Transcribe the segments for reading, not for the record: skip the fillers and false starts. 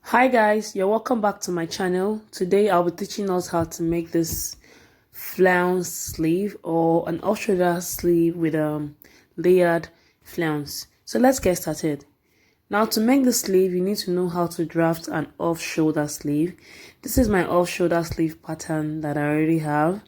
Hi guys, you're welcome back to my channel. Today I'll be teaching us how to make this flounce sleeve or an off-shoulder sleeve with layered flounce. So let's get started. Now to make the sleeve, you need to know how to draft an off-shoulder sleeve. This is my off-shoulder sleeve pattern that I already have.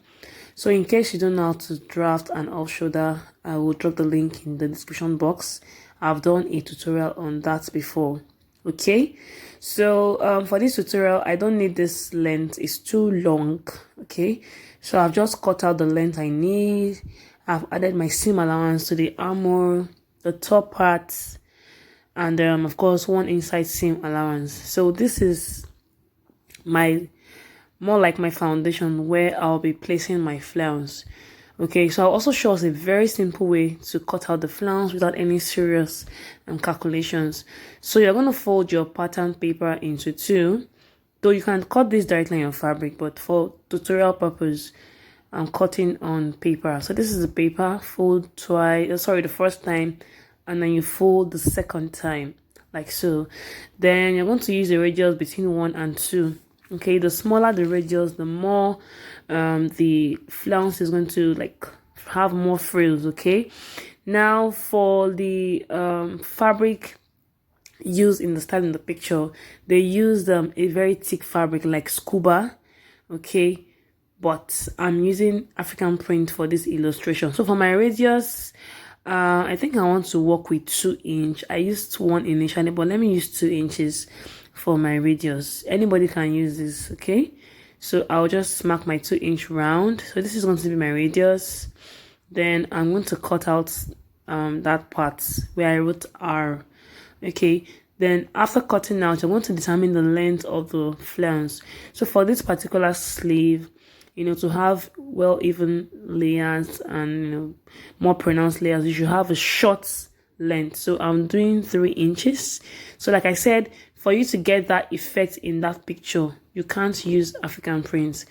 So in case you don't know how to draft an off-shoulder, I will drop the link in the description box. I've done a tutorial on that before. Okay, so for this tutorial I don't need this length, it's too long. Okay, so I've just cut out the length I need. I've added my seam allowance to the armor, the top parts, and of course one inside seam allowance. So this is more like my foundation where I'll be placing my flounce. Okay, so I'll also show us a very simple way to cut out the flounce without any serious calculations. So you're going to fold your pattern paper into two, though you can cut this directly on your fabric, but for tutorial purpose I'm cutting on paper. So this is the paper, fold twice, the first time, and then you fold the second time like so. Then you're going to use the radius between 1 and 2. Okay, the smaller the radius, the more the flounce is going to have more frills. Okay, now for the fabric used in the style in the picture, they used a very thick fabric like scuba. Okay, but I'm using African print for this illustration. So for my radius, I think I want to work with 2 inch. I used 1 initially, but let me use 2 inches for my radius. Anybody can use this. Okay, so I'll just mark my 2 inch round. So this is going to be my radius. Then I'm going to cut out that part where I wrote R. Okay, then after cutting out, I'm going to determine the length of the flounce. So for this particular sleeve, to have well even layers and more pronounced layers, you should have a short length. So I'm doing 3 inches. So like I said, for you to get that effect in that picture, you can't use African print.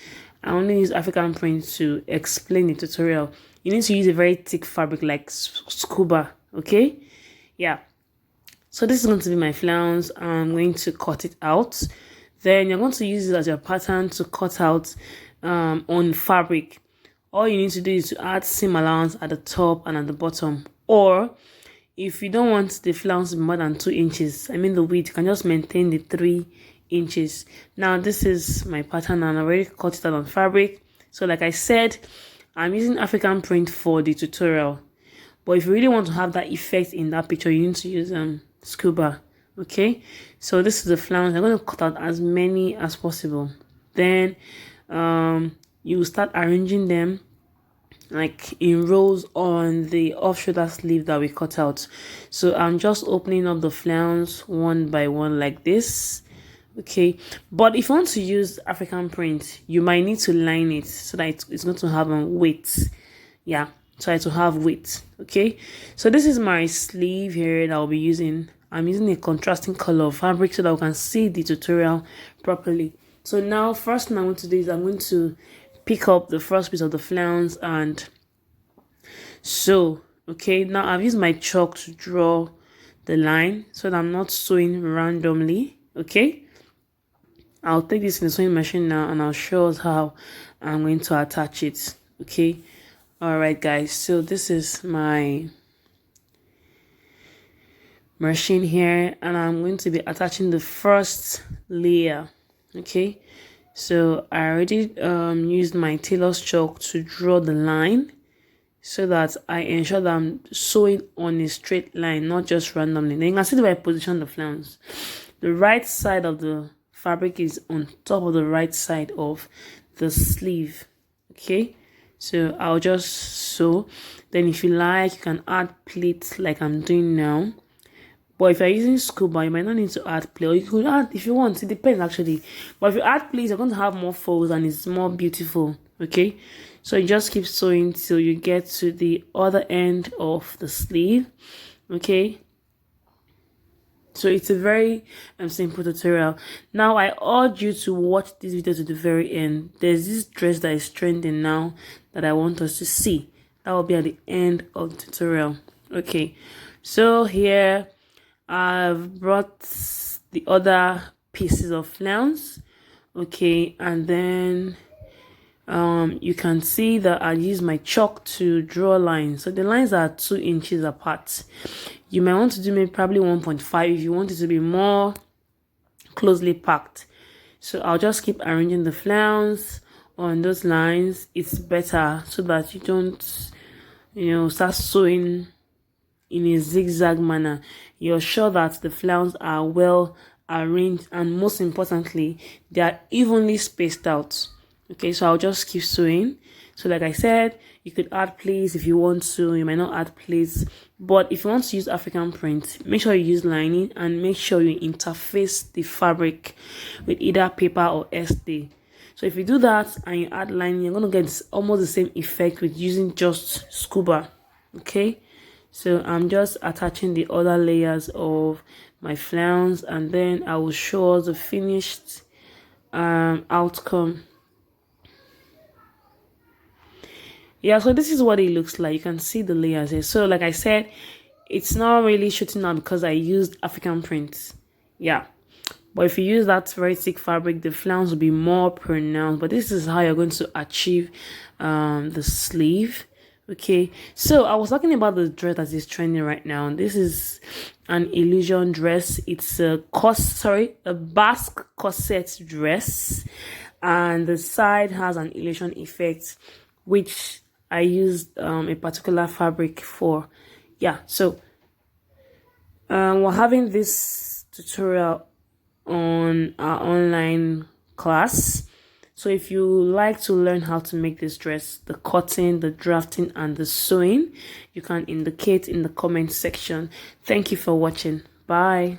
I only use African print to explain the tutorial. You need to use a very thick fabric like scuba. Okay, yeah. So this is going to be my flounce. I'm going to cut it out. Then you're going to use it as your pattern to cut out on fabric. All you need to do is to add seam allowance at the top and at the bottom, or if you don't want the flounce to be more than 2 inches, I mean the width, you can just maintain the 3 inches. Now this is my pattern and I already cut it out on fabric. So like I said, I'm using African print for the tutorial, but if you really want to have that effect in that picture, you need to use scuba. Okay, so this is the flounce. I'm going to cut out as many as possible. Then you start arranging them like in rows on the off-shoulder sleeve that we cut out. So I'm just opening up the flounce one by one like this. Okay, but if you want to use African print, you might need to line it so that it's going to have a weight. Yeah, so to have weight. Okay, so this is my sleeve here that I'll be using. I'm using a contrasting color of fabric so that we can see the tutorial properly. So now first thing I'm going to do is I'm going to pick up the first piece of the flounce and sew. Okay, now I've used my chalk to draw the line so that I'm not sewing randomly. Okay, I'll take this in the sewing machine now and I'll show us how I'm going to attach it. Okay, all right guys, so this is my machine here and I'm going to be attaching the first layer. Okay, so I already used my tailor's chalk to draw the line so that I ensure that I'm sewing on a straight line, not just randomly. Then you can see the way I position the flounce. The right side of the fabric is on top of the right side of the sleeve. Okay, so I'll just sew. Then if you like, you can add pleats like I'm doing now. But if you're using scuba, you might not need to add pleat, or you could add if you want. It depends actually. But if you add pleats, you're going to have more folds and it's more beautiful. Okay, so you just keep sewing till you get to the other end of the sleeve. Okay, so it's a very simple tutorial. Now I urge you to watch this video to the very end. There's this dress that is trending now that I want us to see. That will be at the end of the tutorial. Okay, so here I've brought the other pieces of flounce. Okay, and then you can see that I use my chalk to draw lines. So the lines are 2 inches apart. You might want to do maybe probably 1.5 if you want it to be more closely packed. So I'll just keep arranging the flounce on those lines. It's better so that you don't, start sewing in a zigzag manner. You're sure that the flounce are well arranged, and most importantly, they are evenly spaced out. Okay, so I'll just keep sewing. So like I said, you could add pleats if you want to. You might not add pleats, but if you want to use African print, make sure you use lining and make sure you interface the fabric with either paper or SD. So if you do that and you add lining, you're going to get almost the same effect with using just scuba. Okay, so I'm just attaching the other layers of my flounce, and then I will show us the finished outcome. Yeah, so this is what it looks like. You can see the layers here. So like I said, it's not really shooting out because I used African print. Yeah, but if you use that very thick fabric, the flounce will be more pronounced. But this is how you're going to achieve the sleeve. Okay, so I was talking about the dress that is trending right now. This is an illusion dress. It's a basque corset dress, and the side has an illusion effect, which I used a particular fabric for. Yeah, so we're having this tutorial on our online class. So if you like to learn how to make this dress, the cutting, the drafting, and the sewing, you can indicate in the comment section. Thank you for watching. Bye.